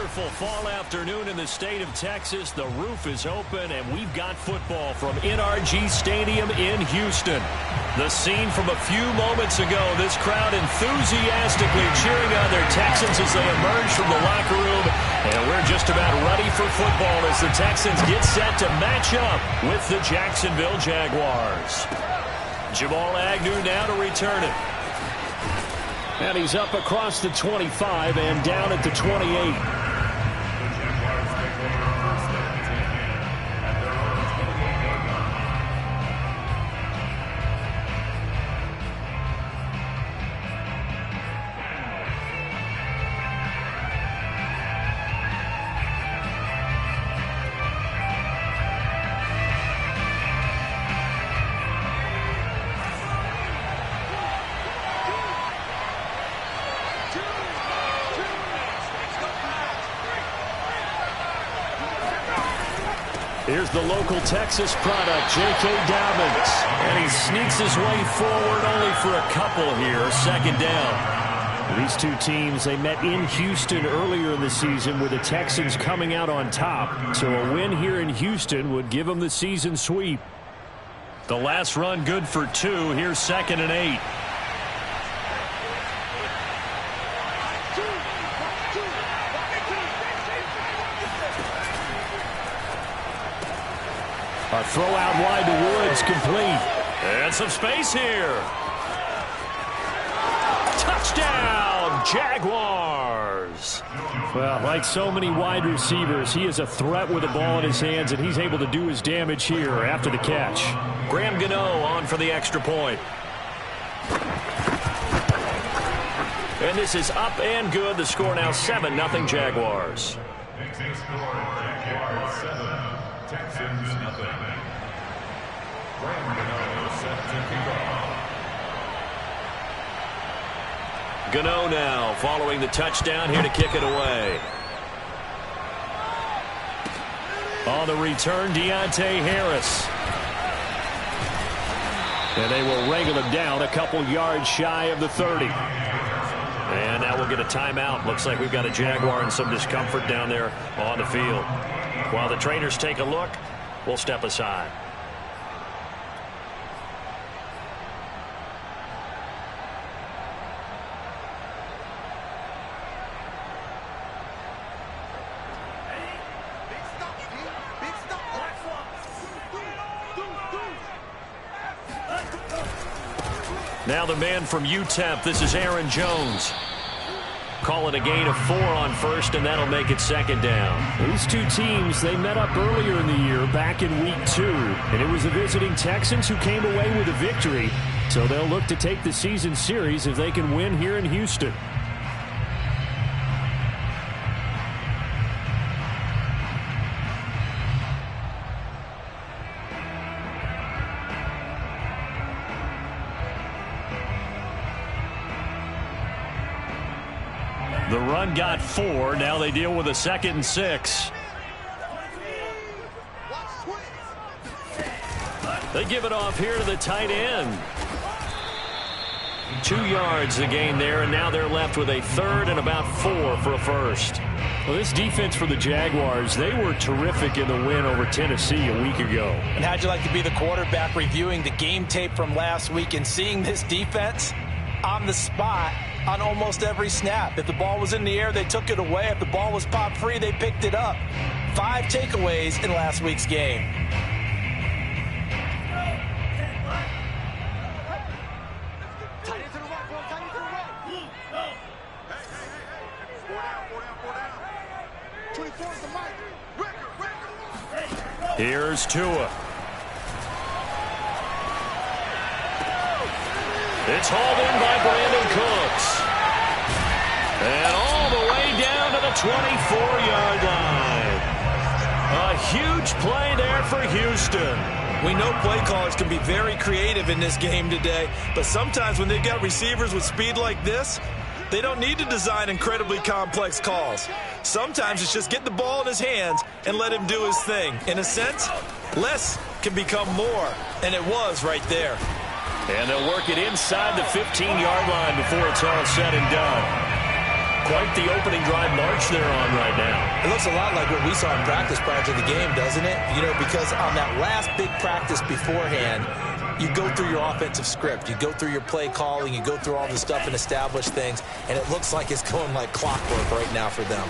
wonderful fall afternoon in the state of Texas. The roof is open, and we've got football from NRG Stadium in Houston. The scene from a few moments ago, this crowd enthusiastically cheering on their Texans as they emerge from the locker room. And we're just about ready for football as the Texans get set to match up with the Jacksonville Jaguars. Jamal Agnew now to return it. And he's up across the 25 and down at the 28. Here's the local Texas product, J.K. Dobbins. And he sneaks his way forward only for a couple here. Second down. These two teams, they met in Houston earlier in the season with the Texans coming out on top. So a win here in Houston would give them the season sweep. The last run good for 2. Here's 2nd and 8. A throw out wide to Woods, complete. And some space here. Touchdown, Jaguars. Well, like so many wide receivers, he is a threat with the ball in his hands, and he's able to do his damage here after the catch. Graham Gano on for the extra point. And this is up and good. The score now 7-0 Jaguars. Texans nothing. Gano now following the touchdown here to kick it away. On the return, Deontay Harris. And they will wrangle him down a couple yards shy of the 30. And now we'll get a timeout. Looks like we've got a Jaguar in some discomfort down there on the field. While the trainers take a look, we'll step aside. Now the man from UTEP, this is Aaron Jones. Call it a gain of 4 on first, and that'll make it 2nd down. These two teams, they met up earlier in the year, back in week 2. And it was the visiting Texans who came away with a victory. So they'll look to take the season series if they can win here in Houston. The run got 4. Now they deal with a 2nd and 6. They give it off here to the tight end. 2 yards the gain there, and now they're left with a 3rd and about 4 for a first. Well, this defense for the Jaguars, they were terrific in the win over Tennessee a week ago. And how'd you like to be the quarterback reviewing the game tape from last week and seeing this defense on the spot on almost every snap? If the ball was in the air, they took it away. If the ball was popped free, they picked it up. 5 takeaways in last week's game. Here's Tua. It's hauled in by Brandon Cooks. And all the way down to the 24-yard line. A huge play there for Houston. We know play callers can be very creative in this game today, but sometimes when they've got receivers with speed like this, they don't need to design incredibly complex calls. Sometimes it's just get the ball in his hands and let him do his thing. In a sense, less can become more, and it was right there. And they'll work it inside the 15-yard line before it's all said and done. Quite the opening drive march they're on right now. It looks a lot like what we saw in practice prior to the game, doesn't it? You know, because on that last big practice beforehand, you go through your offensive script. You go through your play calling. You go through all the stuff and establish things. And it looks like it's going like clockwork right now for them.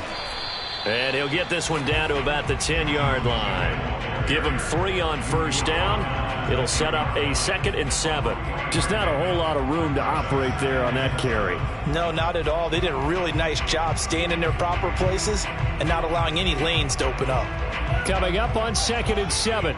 And he'll get this one down to about the 10-yard line. Give him 3 on first down. It'll set up a 2nd and 7. Just not a whole lot of room to operate there on that carry. No, not at all. They did a really nice job staying in their proper places and not allowing any lanes to open up. Coming up on 2nd and 7.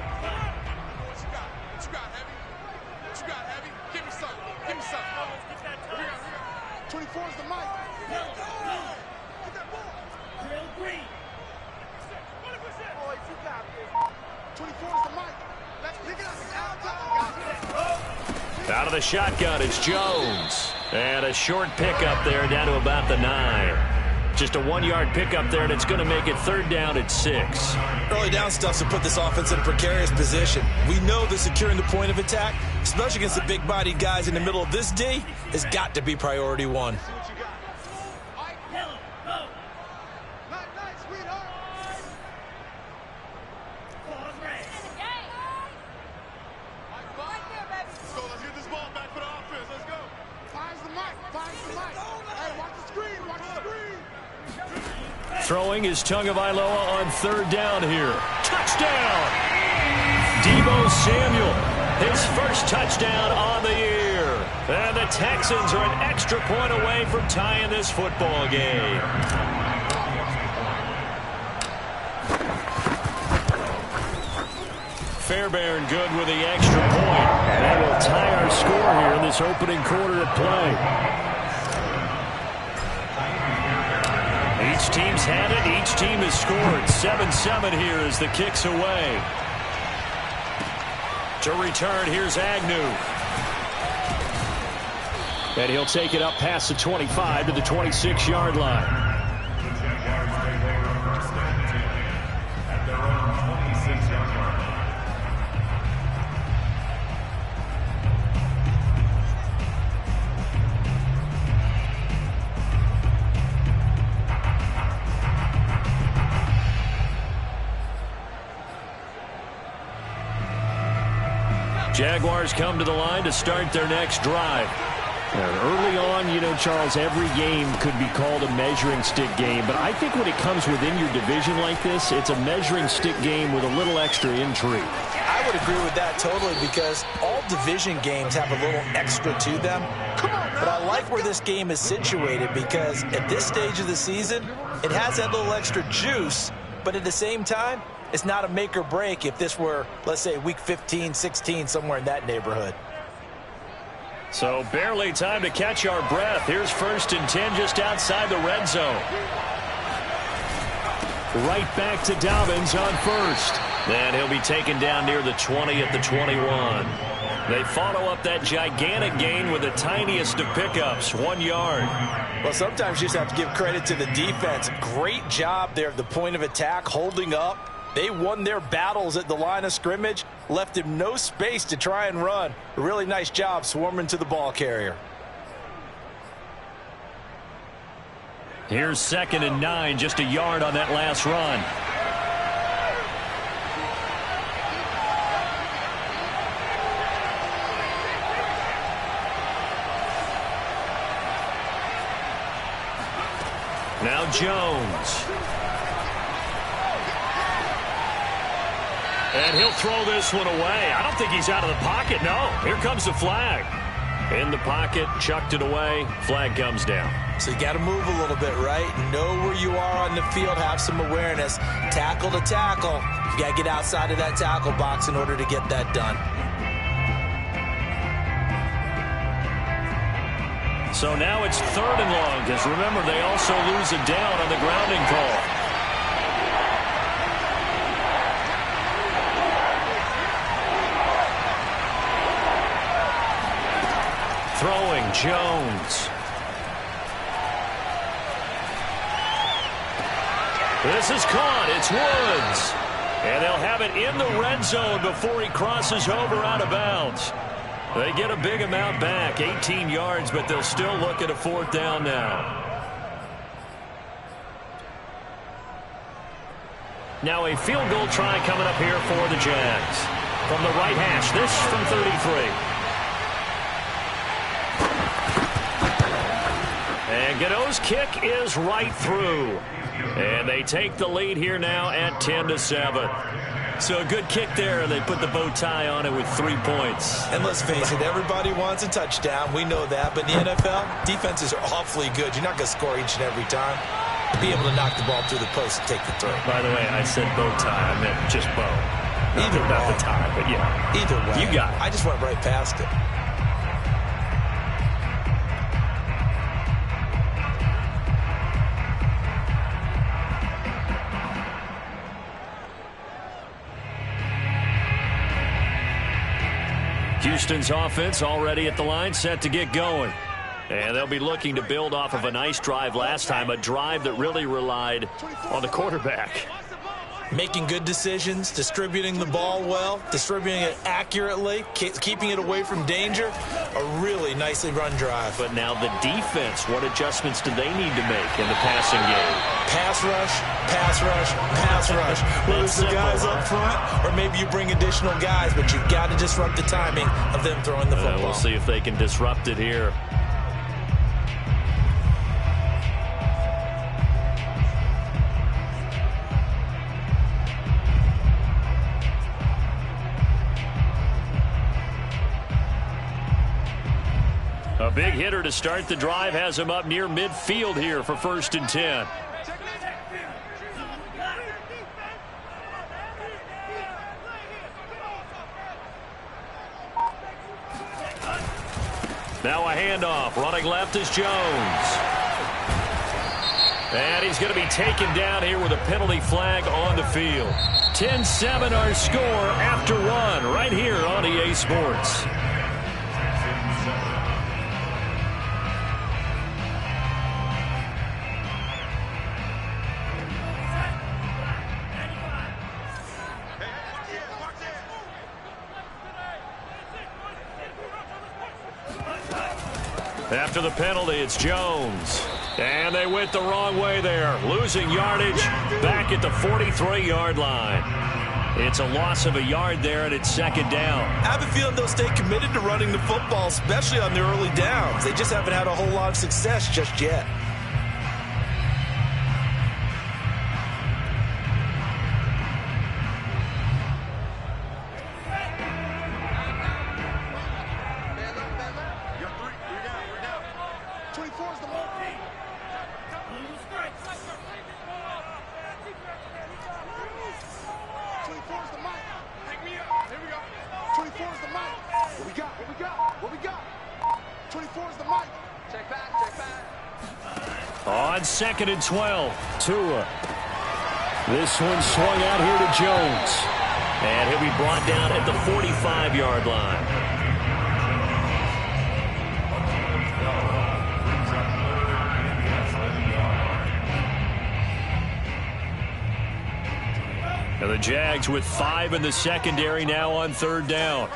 Out of the shotgun, it's Jones. And a short pickup there down to about the 9. Just a 1-yard pickup there, and it's going to make it 3rd down at 6. Early down stuff to put this offense in a precarious position. We know that securing the point of attack, especially against the big-bodied guys in the middle of this D, has got to be priority 1. Throwing is Tagovailoa on 3rd down here. Touchdown! Deebo Samuel, his first touchdown on the year. And the Texans are an extra point away from tying this football game. Fairbairn good with the extra point. And that will tie our score here in this opening quarter of play. Each team's had it. Each team has scored. 7-7 here as the kick's away. To return, here's Agnew. And he'll take it up past the 25 to the 26-yard line. Jaguars come to the line to start their next drive. And early on, you know, Charles, every game could be called a measuring stick game. But I think when it comes within your division like this, it's a measuring stick game with a little extra intrigue. I would agree with that totally because all division games have a little extra to them. But I like where this game is situated because at this stage of the season, it has that little extra juice. But at the same time, it's not a make or break if this were, let's say, week 15, 16, somewhere in that neighborhood. So barely time to catch our breath. Here's 1st and 10 just outside the red zone. Right back to Dobbins on 1st. And he'll be taken down near the 20 at the 21. They follow up that gigantic gain with the tiniest of pickups, 1 yard. Well, sometimes you just have to give credit to the defense. Great job there at the point of attack, holding up. They won their battles at the line of scrimmage, left him no space to try and run. A really nice job swarming to the ball carrier. Here's 2nd and 9, just a yard on that last run. Now Jones. And he'll throw this one away. I don't think he's out of the pocket. No, here comes the flag. In the pocket, chucked it away. Flag comes down. So you got to move a little bit, right? Know where you are on the field. Have some awareness. Tackle to tackle. You got to get outside of that tackle box in order to get that done. So now it's 3rd and long, because remember, they also lose a down on the grounding call. Throwing, Jones. This is caught. It's Woods. And they'll have it in the red zone before he crosses over out of bounds. They get a big amount back, 18 yards, but they'll still look at a 4th down now. Now a field goal try coming up here for the Jags. From the right hash, this from 33. And Godot's kick is right through. And they take the lead here now at 10-7. So a good kick there, and they put the bow tie on it with 3 points. And let's face it, everybody wants a touchdown. We know that. But in the NFL, defenses are awfully good. You're not going to score each and every time. Be able to knock the ball through the post and take the throw. By the way, I said bow tie. I meant just bow. Either not the tie, but yeah. Either way. You got it. I just went right past it. Houston's offense already at the line, set to get going. And they'll be looking to build off of a nice drive last time, a drive that really relied on the quarterback. Making good decisions, distributing the ball well, distributing it accurately, keeping it away from danger. A really nicely run drive. But now the defense, what adjustments do they need to make in the passing game? Pass rush, pass rush, pass rush. Whether it's the guys up front or maybe you bring additional guys, but you've got to disrupt the timing of them throwing the football. We'll see if they can disrupt it here. A big hitter to start the drive has him up near midfield here for 1st and 10. Now a handoff. Running left is Jones. And he's going to be taken down here with a penalty flag on the field. 10-7 our score after one right here on EA Sports. After the penalty, it's Jones. And they went the wrong way there. Losing yardage back at the 43-yard line. It's a loss of a yard there, and it's 2nd down. I have a feeling they'll stay committed to running the football, especially on the early downs. They just haven't had a whole lot of success just yet. On 2nd and 12, Tua. This one swung out here to Jones. And he'll be brought down at the 45-yard line. And the Jags with 5 in the secondary now on 3rd down.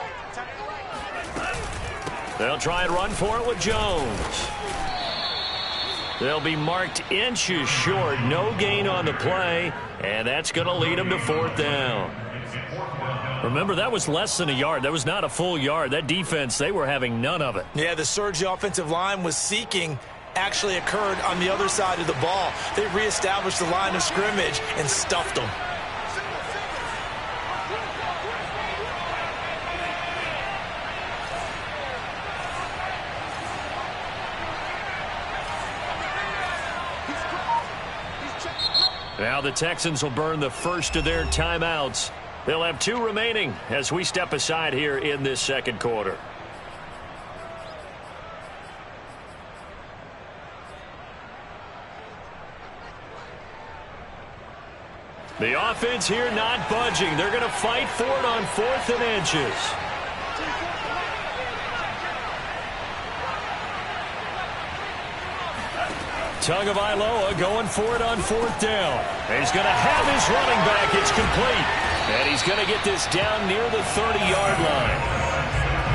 They'll try and run for it with Jones. They'll be marked inches short. No gain on the play, and that's going to lead them to 4th down. Remember, that was less than a yard. That was not a full yard. That defense, they were having none of it. Yeah, the surge the offensive line was seeking actually occurred on the other side of the ball. They reestablished the line of scrimmage and stuffed them. Now the Texans will burn the first of their timeouts. They'll have 2 remaining as we step aside here in this 2nd quarter. The offense here not budging. They're going to fight for it on 4th and inches. Tagovailoa going for it on 4th down. He's going to have his running back. It's complete. And he's going to get this down near the 30-yard line.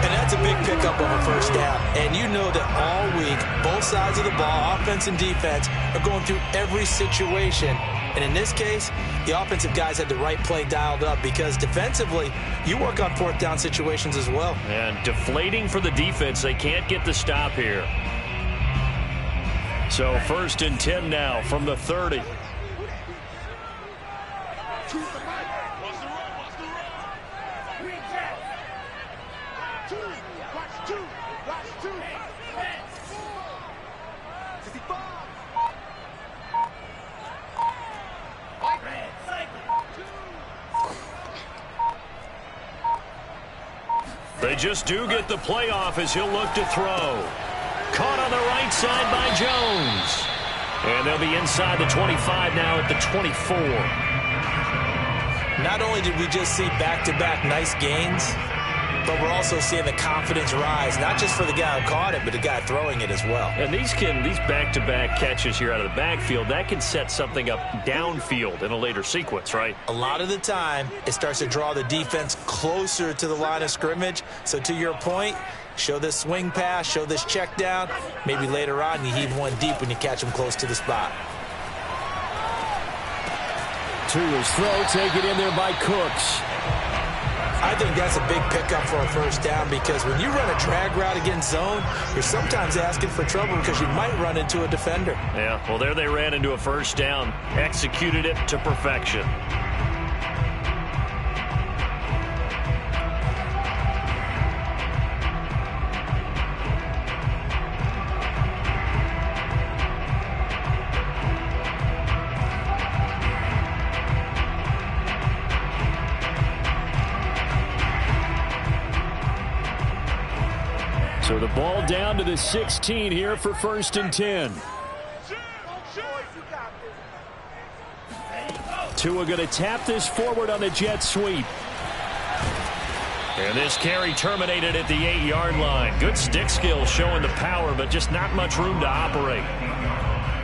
And that's a big pickup of a 1st down. And you know that all week, both sides of the ball, offense and defense, are going through every situation And in this case, the offensive guys had the right play dialed up because defensively, you work on fourth down situations as well. And deflating for the defense. They can't get the stop here. So 1st and 10 now from the 30. They just do get the playoff as he'll look to throw. Caught on the right side by Jones. And they'll be inside the 25 now at the 24. Not only did we just see back-to-back nice gains, but we're also seeing the confidence rise, not just for the guy who caught it, but the guy throwing it as well. And these back-to-back catches here out of the backfield, that can set something up downfield in a later sequence, right? A lot of the time, it starts to draw the defense closer to the line of scrimmage. So to your point, show this swing pass, show this check down. Maybe later on you heave one deep when you catch them close to the spot. To his throw, taken in there by Cooks. I think that's a big pickup for a first down because when you run a drag route against zone, you're sometimes asking for trouble because you might run into a defender. Yeah, well, there they ran into a first down, executed it to perfection. So the ball down to the 16 here for 1st and 10. Tua going to tap this forward on the jet sweep. And this carry terminated at the 8-yard line. Good stick skill showing the power, but just not much room to operate.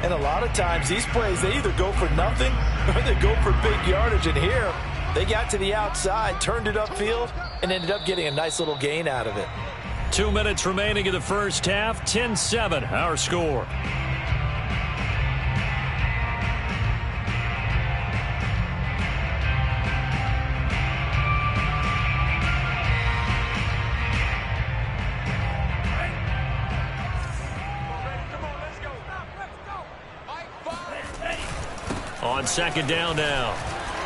And a lot of times these plays, they either go for nothing or they go for big yardage. And here, they got to the outside, turned it upfield, and ended up getting a nice little gain out of it. 2 minutes remaining in the first half. 10-7, our score. On 2nd down now,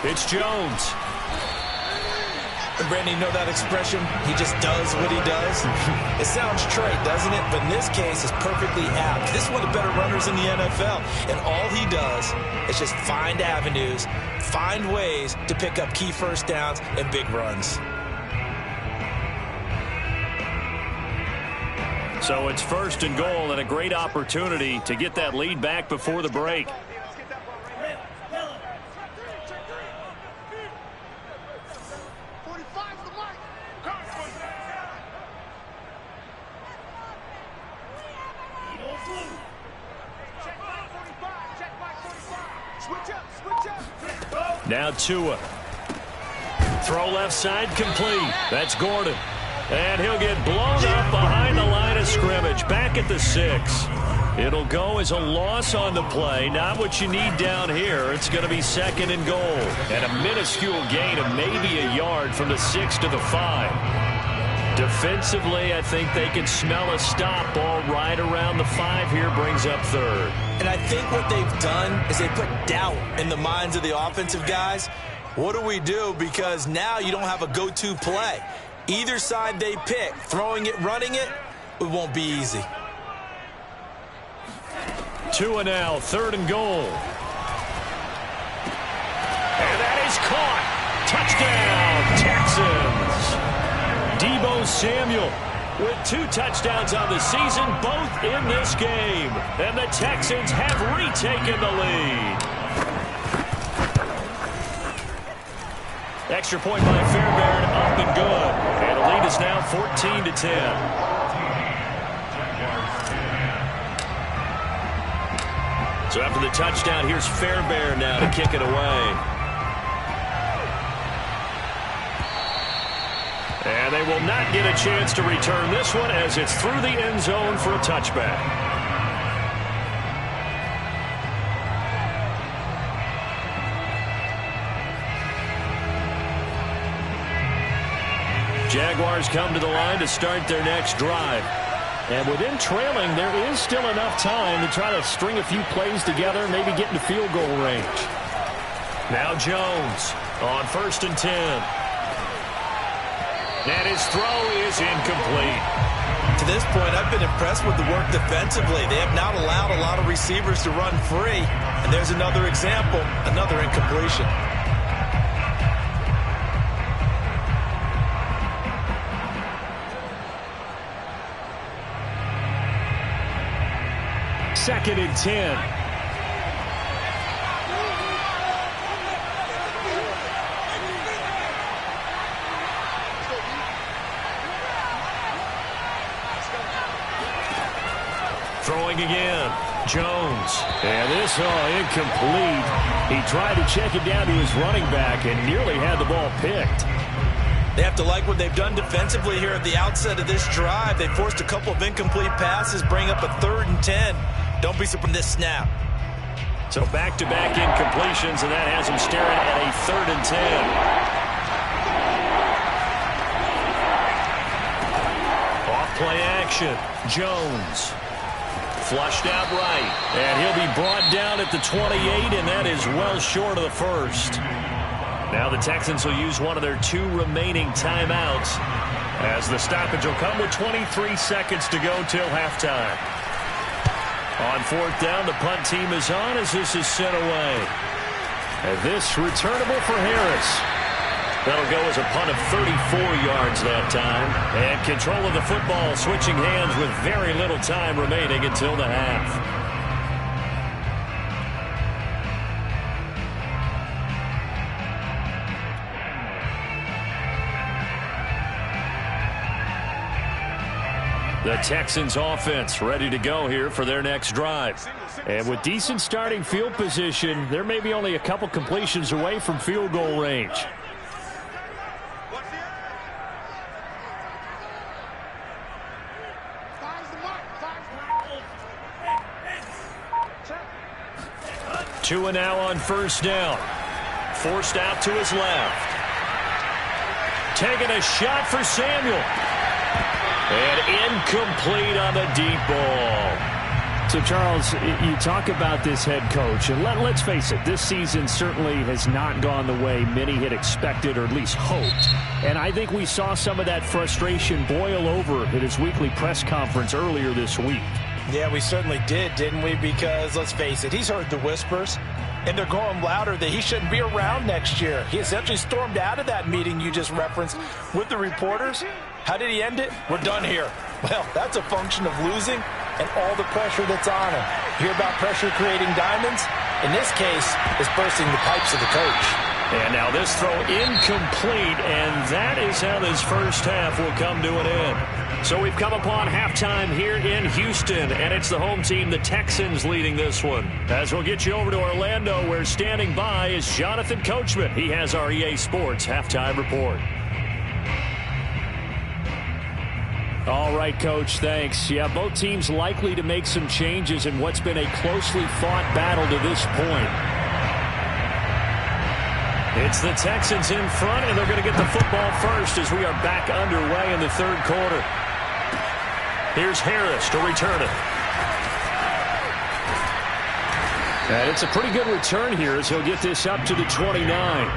it's Jones. And Brandon, you know that expression? He just does what he does. It sounds trite, doesn't it? But in this case, it's perfectly apt. This is one of the better runners in the NFL. And all he does is just find avenues, find ways to pick up key first downs and big runs. So it's 1st and goal and a great opportunity to get that lead back before the break. Now Tua. Throw left side complete. That's Gordon. And he'll get blown up behind the line of scrimmage. Back at the 6. It'll go as a loss on the play. Not what you need down here. It's going to be 2nd and goal. And a minuscule gain of maybe a yard from the 6 to the 5. Defensively, I think they can smell a stop. Ball right around the 5 here brings up 3rd. And I think what they've done is they put doubt in the minds of the offensive guys. What do we do? Because now you don't have a go-to play. Either side they pick, throwing it, running it, it won't be easy. Tua now, 3rd and goal. And that is caught. Touchdown, Texans. Deebo Samuel with 2 touchdowns on the season, both in this game. And the Texans have retaken the lead. Extra point by Fairbairn, up and good. And the lead is now 14-10. So after the touchdown, here's Fairbairn now to kick it away. And they will not get a chance to return this one as it's through the end zone for a touchback. Jaguars come to the line to start their next drive. And within trailing, there is still enough time to try to string a few plays together, maybe get into field goal range. Now Jones on 1st and 10. And his throw is incomplete. To this point, I've been impressed with the work defensively. They have not allowed a lot of receivers to run free. And there's another example, another incompletion. Second and 10. Throwing again. Jones. And this, incomplete. He tried to check it down to his running back and nearly had the ball picked. They have to like what they've done defensively here at the outset of this drive. They forced a couple of incomplete passes, bring up a 3rd and 10. Don't be surprised this snap. So back-to-back incompletions, and that has him staring at a 3rd and 10. Off-play action. Jones. Flushed out right. And he'll be brought down at the 28, and that is well short of the first. Now the Texans will use one of their 2 remaining timeouts as the stoppage will come with 23 seconds to go till halftime. On 4th down, the punt team is on as this is sent away. And this returnable for Harris. That'll go as a punt of 34 yards that time. And control of the football switching hands with very little time remaining until the half. The Texans offense ready to go here for their next drive. And with decent starting field position, they're maybe only a couple completions away from field goal range. Tua now on 1st down. Forced out to his left. Taking a shot for Samuel. And incomplete on the deep ball. So, Charles, you talk about this head coach, and let's face it, this season certainly has not gone the way many had expected or at least hoped. And I think we saw some of that frustration boil over at his weekly press conference earlier this week. Yeah, we certainly did, didn't we? Because, let's face it, he's heard the whispers, and they're going louder that he shouldn't be around next year. He essentially stormed out of that meeting you just referenced with the reporters. How did he end it? We're done here. Well, that's a function of losing and all the pressure that's on him. You hear about pressure creating diamonds? In this case, it's bursting the pipes of the coach. And now this throw incomplete, and that is how this first half will come to an end. So we've come upon halftime here in Houston, and it's the home team, the Texans, leading this one. As we'll get you over to Orlando, where standing by is Jonathan Coachman. He has our EA Sports halftime report. All right, Coach, thanks. Yeah, both teams likely to make some changes in what's been a closely fought battle to this point. It's the Texans in front, and they're going to get the football first as we are back underway in the 3rd quarter. Here's Harris to return it. And it's a pretty good return here as he'll get this up to the 29.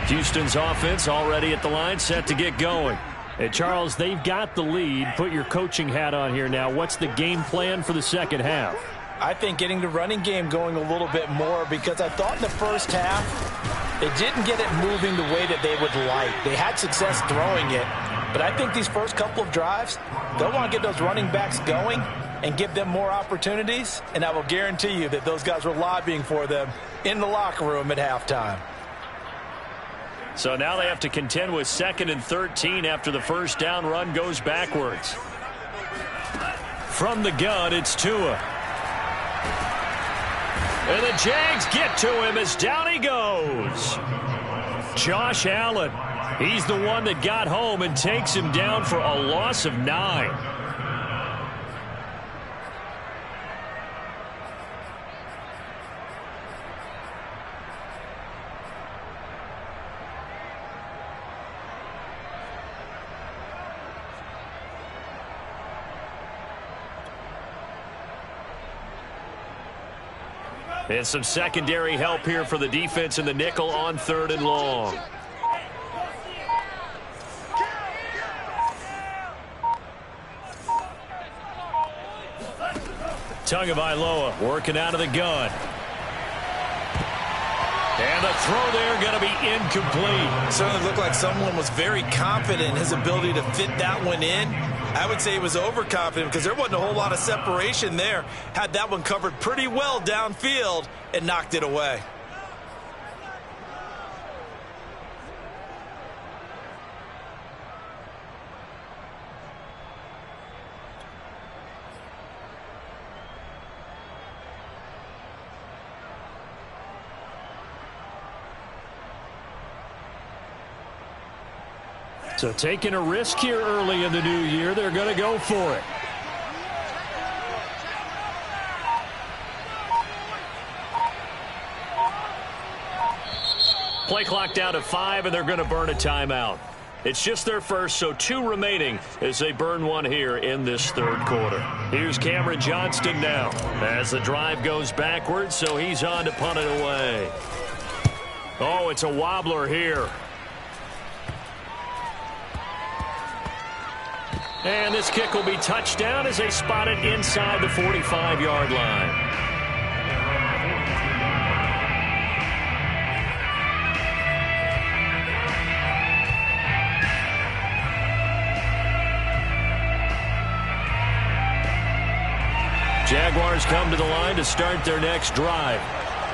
Houston's offense already at the line, set to get going. And Charles, they've got the lead. Put your coaching hat on here now. What's the game plan for the second half? I think getting the running game going a little bit more, because I thought in the first half they didn't get it moving the way that they would like. They had success throwing it, but I think these first couple of drives, they'll want to get those running backs going and give them more opportunities, and I will guarantee you that those guys were lobbying for them in the locker room at halftime. So now they have to contend with 2nd and 13 after the first down run goes backwards. From the gun, it's Tua. And the Jags get to him as down he goes. Josh Allen. He's the one that got home and takes him down for a loss of 9. And some secondary help here for the defense in the nickel on 3rd and long. Tagovailoa working out of the gun. And the throw there going to be incomplete. Certainly looked like someone was very confident in his ability to fit that one in. I would say he was overconfident because there wasn't a whole lot of separation there. Had that one covered pretty well downfield and knocked it away. So taking a risk here early in the new year, they're going to go for it. Play clock down to 5, and they're going to burn a timeout. It's just their first, so 2 remaining as they burn one here in this 3rd quarter. Here's Cameron Johnston now as the drive goes backwards, so he's on to punt it away. Oh, it's a wobbler here. And this kick will be touchdown as they spot it inside the 45-yard line. Jaguars come to the line to start their next drive.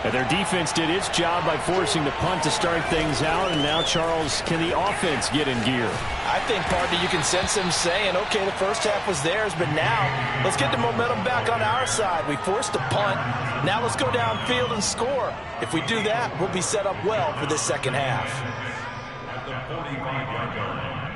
And their defense did its job by forcing the punt to start things out. And now, Charles, can the offense get in gear? I think, partner, you can sense them saying, okay, the first half was theirs, but now let's get the momentum back on our side. We forced a punt. Now let's go downfield and score. If we do that, we'll be set up well for this second half. At the 45-yard line.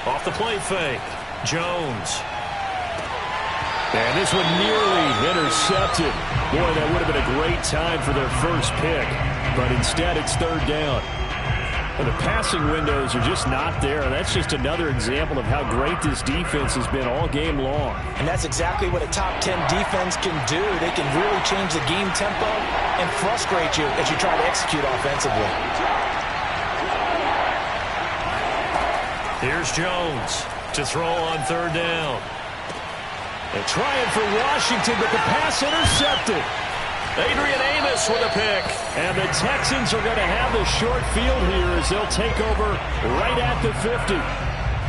Off the play fake, Jones. And this one nearly intercepted. Boy, that would have been a great time for their first pick. But instead, it's 3rd down. And the passing windows are just not there. That's just another example of how great this defense has been all game long. And that's exactly what a top 10 defense can do. They can really change the game tempo and frustrate you as you try to execute offensively. Here's Jones to throw on 3rd down. They're trying for Washington, but the pass intercepted. Adrian Amos with a pick. And the Texans are going to have the short field here as they'll take over right at the 50.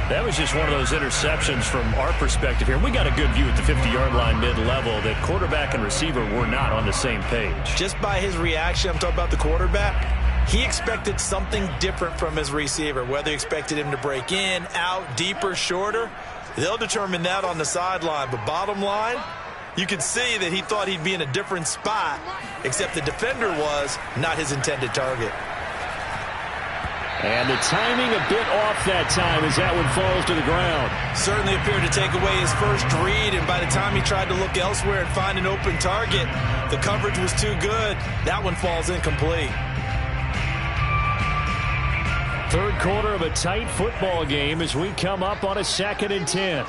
That was just one of those interceptions from our perspective here. We got a good view at the 50-yard line mid-level that quarterback and receiver were not on the same page. Just by his reaction, I'm talking about the quarterback, he expected something different from his receiver, whether he expected him to break in, out, deeper, shorter. They'll determine that on the sideline. But bottom line, you can see that he thought he'd be in a different spot, except the defender was not his intended target. And the timing a bit off that time as that one falls to the ground. Certainly appeared to take away his first read, and by the time he tried to look elsewhere and find an open target, the coverage was too good. That one falls incomplete. 3rd quarter of a tight football game as we come up on a 2nd and 10.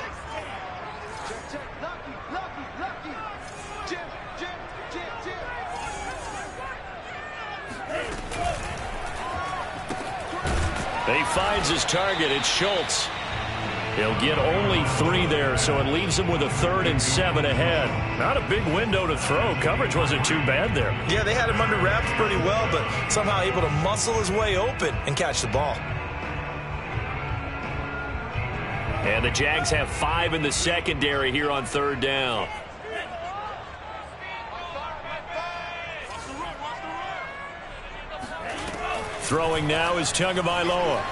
He finds his target. It's Schultz. He'll get only 3 there, so it leaves him with a 3rd and 7 ahead. Not a big window to throw. Coverage wasn't too bad there. Yeah, they had him under wraps pretty well, but somehow able to muscle his way open and catch the ball. And the Jags have 5 in the secondary here on 3rd down. Throwing now is Tagovailoa.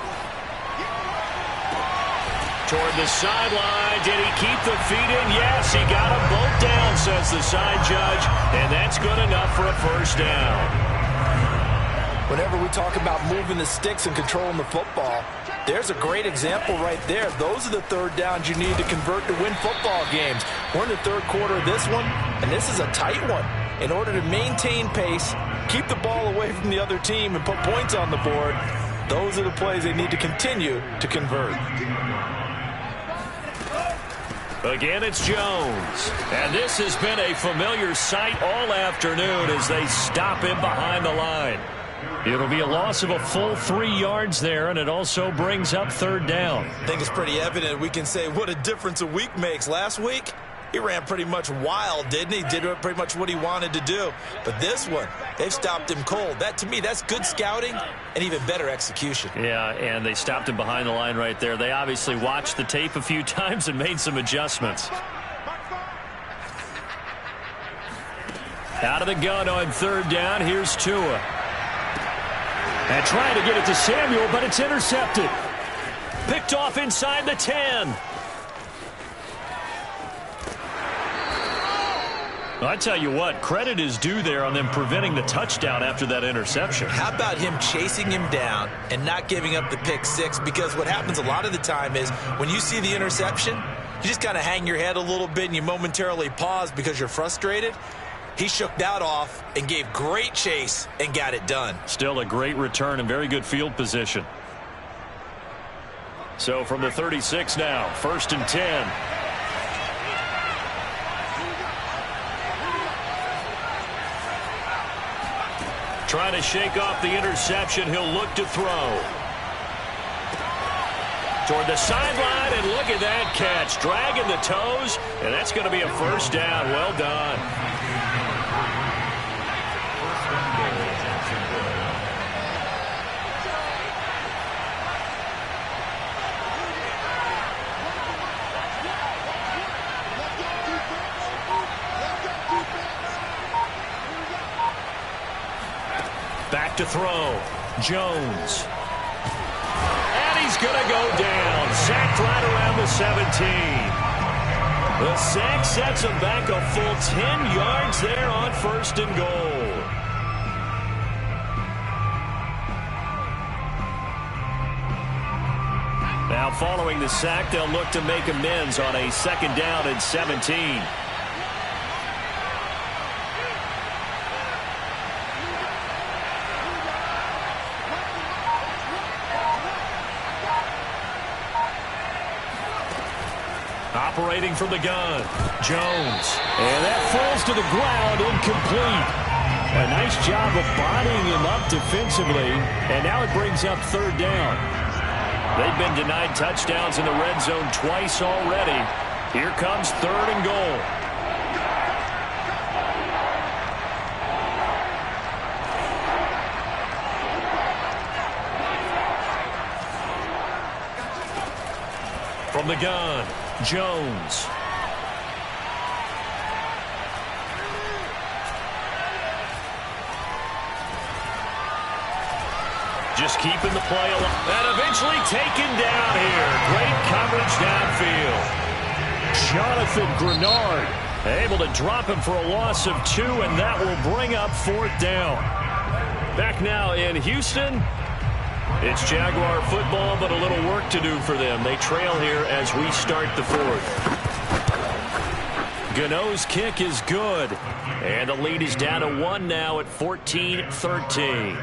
Toward the sideline. Did he keep the feet in? Yes, he got them both down, says the side judge. And that's good enough for a 1st down. Whenever we talk about moving the sticks and controlling the football, there's a great example right there. Those are the 3rd downs you need to convert to win football games. We're in the 3rd quarter of this one, and this is a tight one. In order to maintain pace, keep the ball away from the other team and put points on the board, those are the plays they need to continue to convert. Again, it's Jones. And this has been a familiar sight all afternoon as they stop him behind the line. It'll be a loss of a full 3 yards there, and it also brings up third down. I think it's pretty evident. We can say what a difference a week makes. Last week, he ran pretty much wild, didn't he? Did pretty much what he wanted to do. But this one, they've stopped him cold. That, to me, that's good scouting and even better execution. Yeah, and they stopped him behind the line right there. They obviously watched the tape a few times and made some adjustments. Out of the gun on third down, here's Tua. And trying to get it to Samuel, but it's intercepted. Picked off inside the 10. I tell you what, credit is due there on them preventing the touchdown after that interception. How about him chasing him down and not giving up the pick six? Because what happens a lot of the time is when you see the interception, you just kind of hang your head a little bit and you momentarily pause because you're frustrated. He shook that off and gave great chase and got it done. Still a great return and very good field position. So from the 36 now, 1st and 10. Trying to shake off the interception. He'll look to throw. Toward the sideline, and look at that catch. Dragging the toes, and that's going to be a first down. Well done. Back to throw. Jones. And he's going to go down. Sacked right around the 17. The sack sets him back a full 10 yards there on 1st and goal. Now following the sack, they'll look to make amends on a 2nd down and 17. Operating from the gun, Jones. And that falls to the ground, incomplete. A nice job of bodying him up defensively, and now it brings up 3rd down. They've been denied touchdowns in the red zone twice already. Here comes 3rd and goal. From the gun, Jones. Just keeping the play alive. And eventually taken down here. Great coverage downfield. Jonathan Grenard able to drop him for a loss of 2, and that will bring up 4th down. Back now in Houston. It's Jaguar football, but a little work to do for them. They trail here as we start the 4th. Gano's kick is good. And the lead is down to 1 now at 14-13.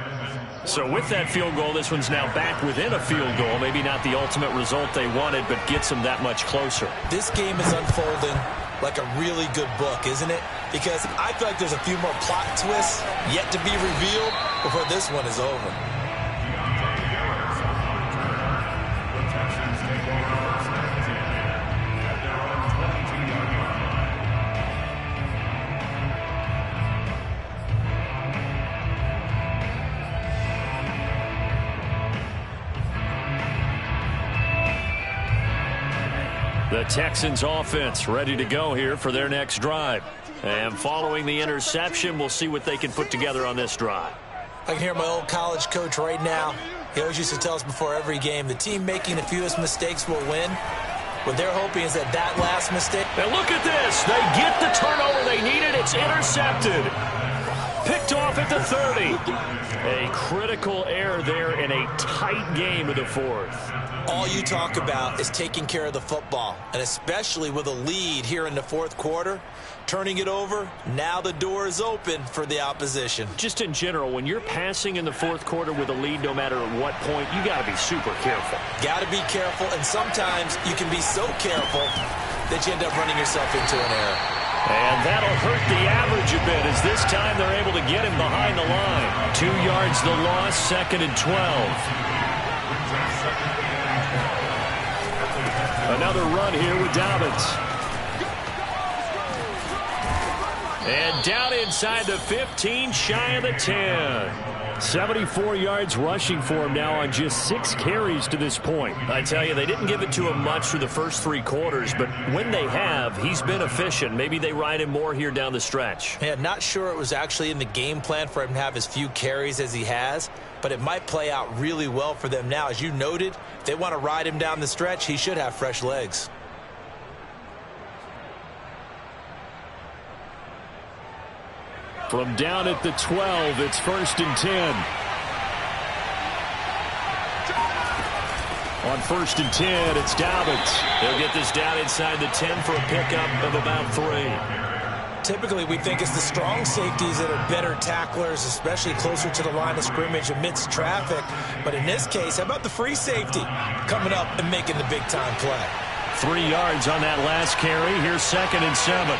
So with that field goal, this one's now back within a field goal. Maybe not the ultimate result they wanted, but gets them that much closer. This game is unfolding like a really good book, isn't it? Because I feel like there's a few more plot twists yet to be revealed before this one is over. The Texans offense ready to go here for their next drive. And following the interception, we'll see what they can put together on this drive. I can hear my old college coach right now. He always used to tell us before every game, the team making the fewest mistakes will win. What they're hoping is that last mistake. And look at this. They get the turnover they needed. It's intercepted. picked off at the 30. A critical error there in a tight game of the fourth. All you talk about is taking care of the football, and especially with a lead here in the fourth quarter, turning it over, now the door is open for the opposition. Just in general, when you're passing in the fourth quarter with a lead, no matter at what point, you got to be super careful. Got to be careful, and sometimes you can be so careful that you end up running yourself into an error. And that'll hurt the average a bit as this time they're able to get him behind the line. 2 yards the loss, 2nd and 12. Another run here with Dobbins. And down inside the 15, shy of the 10. 74 yards rushing for him now on just 6 carries to this point. I tell you, they didn't give it to him much through the first 3 quarters, but when they have, he's been efficient. Maybe they ride him more here down the stretch. Yeah, not sure it was actually in the game plan for him to have as few carries as he has, but it might play out really well for them now. As you noted, if they want to ride him down the stretch, he should have fresh legs. From down at the 12, it's 1st and 10. On 1st and 10, it's Dobbins. They'll get this down inside the 10 for a pickup of about 3. Typically, we think it's the strong safeties that are better tacklers, especially closer to the line of scrimmage amidst traffic. But in this case, how about the free safety coming up and making the big-time play? 3 yards on that last carry. Here's 2nd and 7.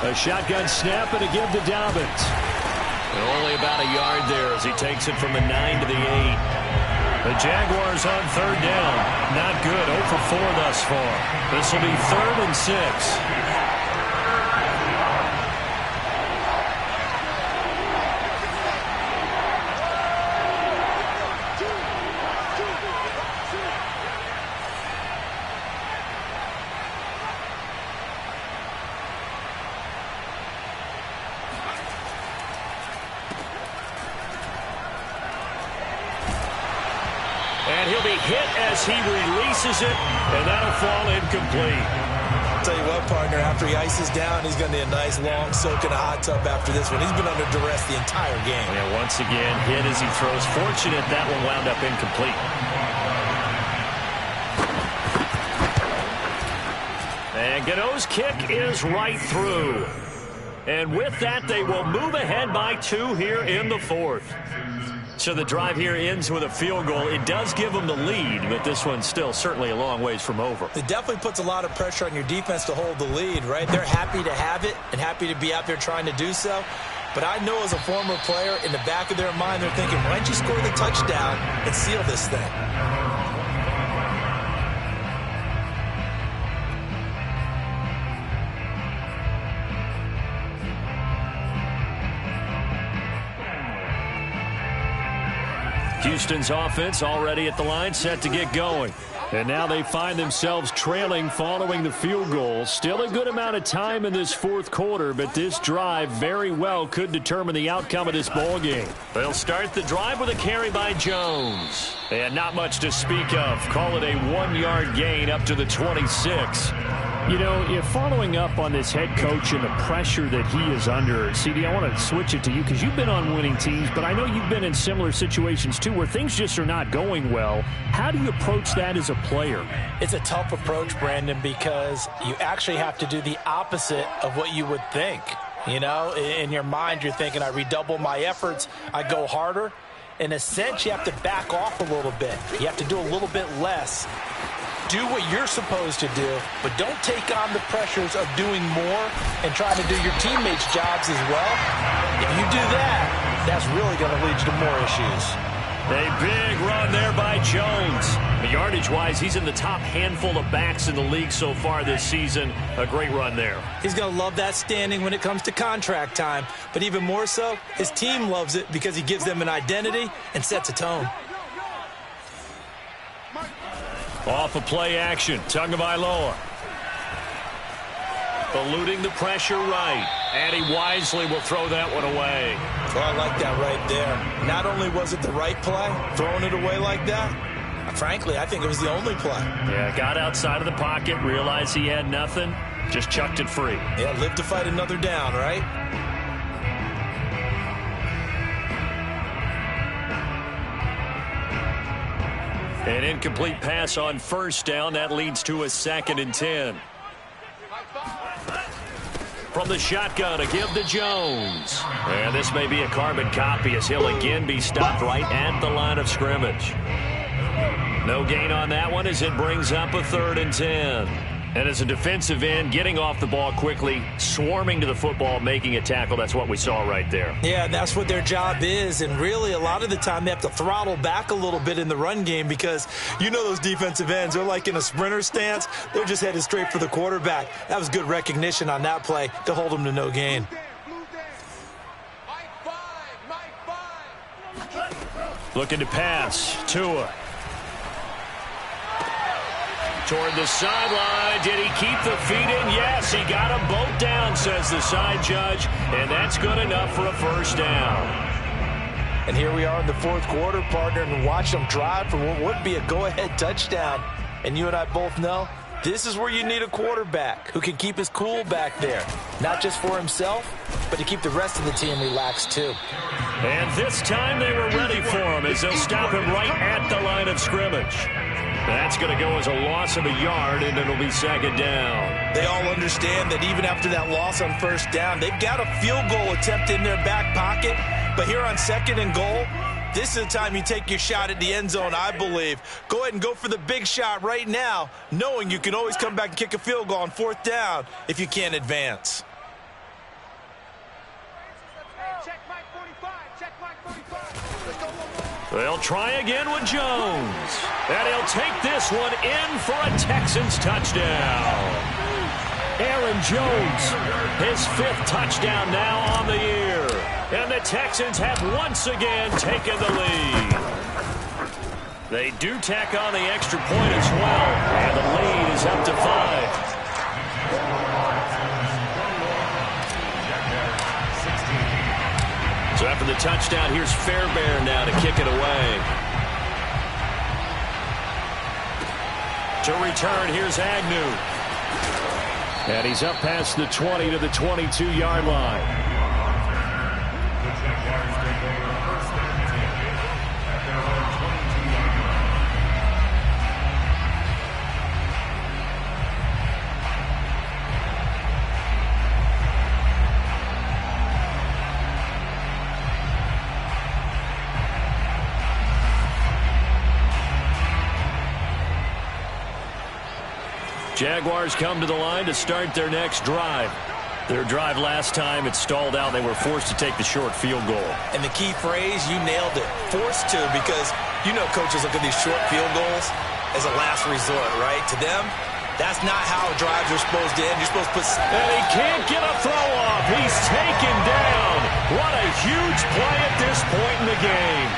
A shotgun snap and a give to Dobbins. And only about a yard there as he takes it from the 9 to the 8. The Jaguars on 3rd down. Not good. 0 for 4 thus far. This will be 3rd and 6. And he'll be hit as he releases it, and that'll fall incomplete. I'll tell you what, partner, after he ices down, he's going to need a nice long soak in a hot tub after this one. He's been under duress the entire game. Yeah, once again, hit as he throws. Fortunate that one wound up incomplete. And Gano's kick is right through. And with that, they will move ahead by 2 here in the fourth. So the drive here ends with a field goal. It does give them the lead, but this one's still certainly a long ways from over. It definitely puts a lot of pressure on your defense to hold the lead, right? They're happy to have it and happy to be out there trying to do so. But I know as a former player, in the back of their mind, they're thinking, why don't you score the touchdown and seal this thing? Houston's offense already at the line, set to get going. And now they find themselves trailing following the field goal. Still a good amount of time in this fourth quarter, but this drive very well could determine the outcome of this ball game. They'll start the drive with a carry by Jones. And not much to speak of. Call it a 1-yard gain up to the 26. You know, if following up on this head coach and the pressure that he is under, CD, I want to switch it to you because you've been on winning teams, but I know you've been in similar situations too where things just are not going well. How do you approach that as a player? It's a tough approach, Brandon, because you actually have to do the opposite of what you would think. You know, in your mind, you're thinking, I redouble my efforts, I go harder. In a sense, you have to back off a little bit. You have to do a little bit less. Do what you're supposed to do, but don't take on the pressures of doing more and trying to do your teammates' jobs as well. If you do that, that's really going to lead you to more issues. A big run there by Jones. Yardage-wise, he's in the top handful of backs in the league so far this season. A great run there. He's going to love that standing when it comes to contract time, but even more so, his team loves it because he gives them an identity and sets a tone. Off of play action, Tagovailoa. Eluding the pressure right. And he wisely will throw that one away. Oh, I like that right there. Not only was it the right play, throwing it away like that, frankly, I think it was the only play. Yeah, got outside of the pocket, realized he had nothing, Just chucked it free. Yeah, live to fight another down, right? An incomplete pass on first down. That leads to a 2nd and 10. From the shotgun, a give to Jones. And this may be a carbon copy as he'll again be stopped right at the line of scrimmage. No gain on that one as it brings up a 3rd and 10. And as a defensive end, getting off the ball quickly, swarming to the football, making a tackle, that's what we saw right there. Yeah, that's what their job is. And really, a lot of the time, they have to throttle back a little bit in the run game because you know those defensive ends, they're like in a sprinter stance. They're just headed straight for the quarterback. That was good recognition on that play to hold them to no gain. Looking to pass. Tua. Toward the sideline. Did he keep the feet in? Yes, he got them both down, says the side judge. And that's good enough for a 1st down. And here we are in the 4th quarter, partner, and watch them drive for what would be a go-ahead touchdown. And you and I both know this is where you need a quarterback who can keep his cool back there. Not just for himself, but to keep the rest of the team relaxed too. And this time they were ready for him as they'll stop him right at the line of scrimmage. That's going to go as a loss of a yard, and it'll be 2nd down. They all understand that even after that loss on 1st down, they've got a field goal attempt in their back pocket. But here on 2nd and goal, this is the time you take your shot at the end zone, I believe. Go ahead and go for the big shot right now, knowing you can always come back and kick a field goal on 4th down if you can't advance. They'll try again with Jones. And he'll take this one in for a Texans touchdown. Aaron Jones, his 5th touchdown now on the year. And the Texans have once again taken the lead. They do tack on the extra point as well. And the lead is up to 5. So after the touchdown, here's Fairbairn now to kick it away. To return, here's Agnew. And he's up past the 20 to the 22-yard line. Jaguars come to the line to start their next drive. Their drive last time, it stalled out. They were forced to take the short field goal. And the key phrase, you nailed it, forced to, because you know coaches look at these short field goals as a last resort, right? To them, that's not how drives are supposed to end. You're supposed to put... And he can't get a throw off. He's taken down. What a huge play at this point in the game.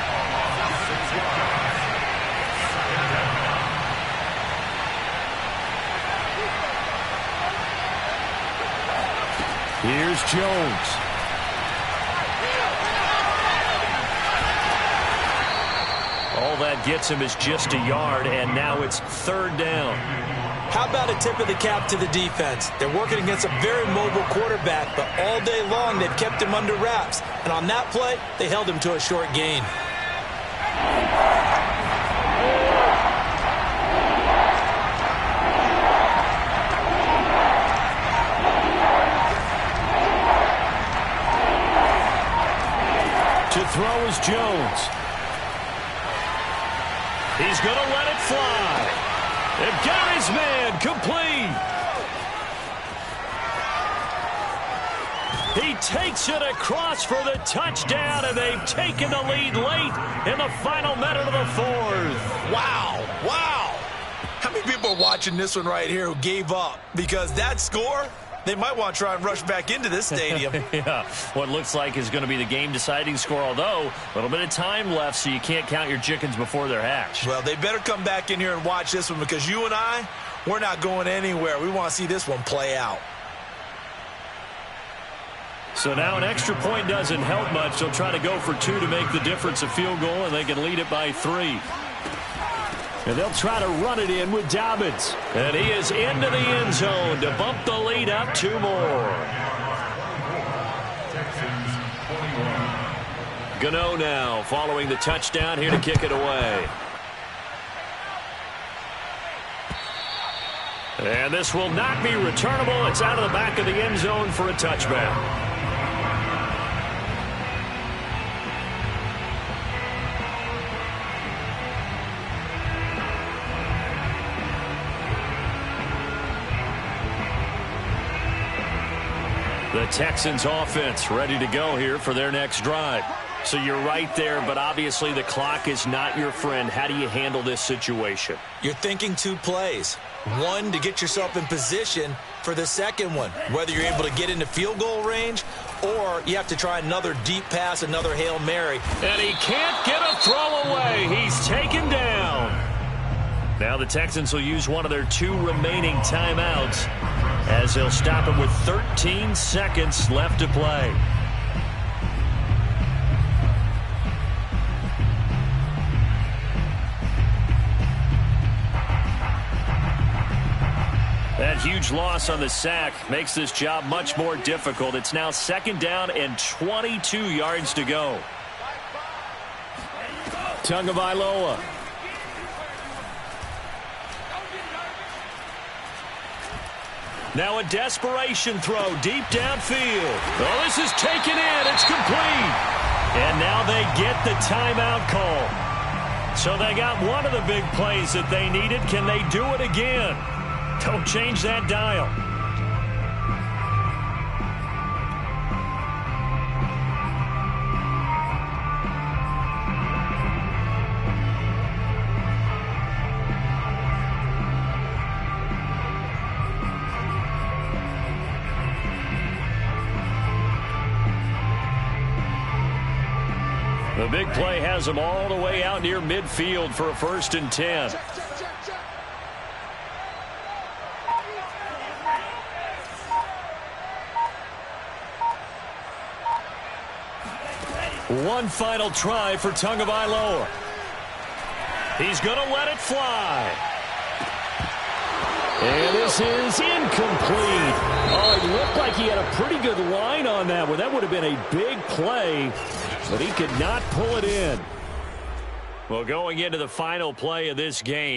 Here's Jones. All that gets him is just a yard, and now it's 3rd down. How about a tip of the cap to the defense? They're working against a very mobile quarterback, but all day long they've kept him under wraps. And on that play, they held him to a short gain. To throw is Jones. He's going to let it fly. They've got his man complete. He takes it across for the touchdown, and they've taken the lead late in the final minute of the 4th. Wow, wow. How many people are watching this one right here who gave up? Because that score, they might want to try and rush back into this stadium. Yeah, what looks like is going to be the game-deciding score, although a little bit of time left, so you can't count your chickens before they're hatched. Well, they better come back in here and watch this one, because you and I, we're not going anywhere. We want to see this one play out. So now an extra point doesn't help much. They'll try to go for 2 to make the difference a field goal, and they can lead it by 3. And they'll try to run it in with Dobbins. And he is into the end zone to bump the lead up 2 more. Gano now following the touchdown here to kick it away. And this will not be returnable. It's out of the back of the end zone for a touchback. The Texans offense ready to go here for their next drive. So you're right there, but obviously the clock is not your friend. How do you handle this situation? You're thinking 2 plays. One, to get yourself in position for the second one, whether you're able to get into field goal range or you have to try another deep pass, another Hail Mary. And he can't get a throw away. He's taken down. Now the Texans will use one of their 2 remaining timeouts as they'll stop him with 13 seconds left to play. That huge loss on the sack makes this job much more difficult. It's now 2nd down and 22 yards to go. Tagovailoa. Now a desperation throw deep downfield. Oh, this is taken in. It's complete. And now they get the timeout call. So they got one of the big plays that they needed. Can they do it again? Don't change that dial. The big play has them all the way out near midfield for a 1st and 10. One final try for Tagovailoa. He's going to let it fly. And this is incomplete. Oh, it looked like he had a pretty good line on that one. That would have been a big play, but he could not pull it in. Well, going into the final play of this game,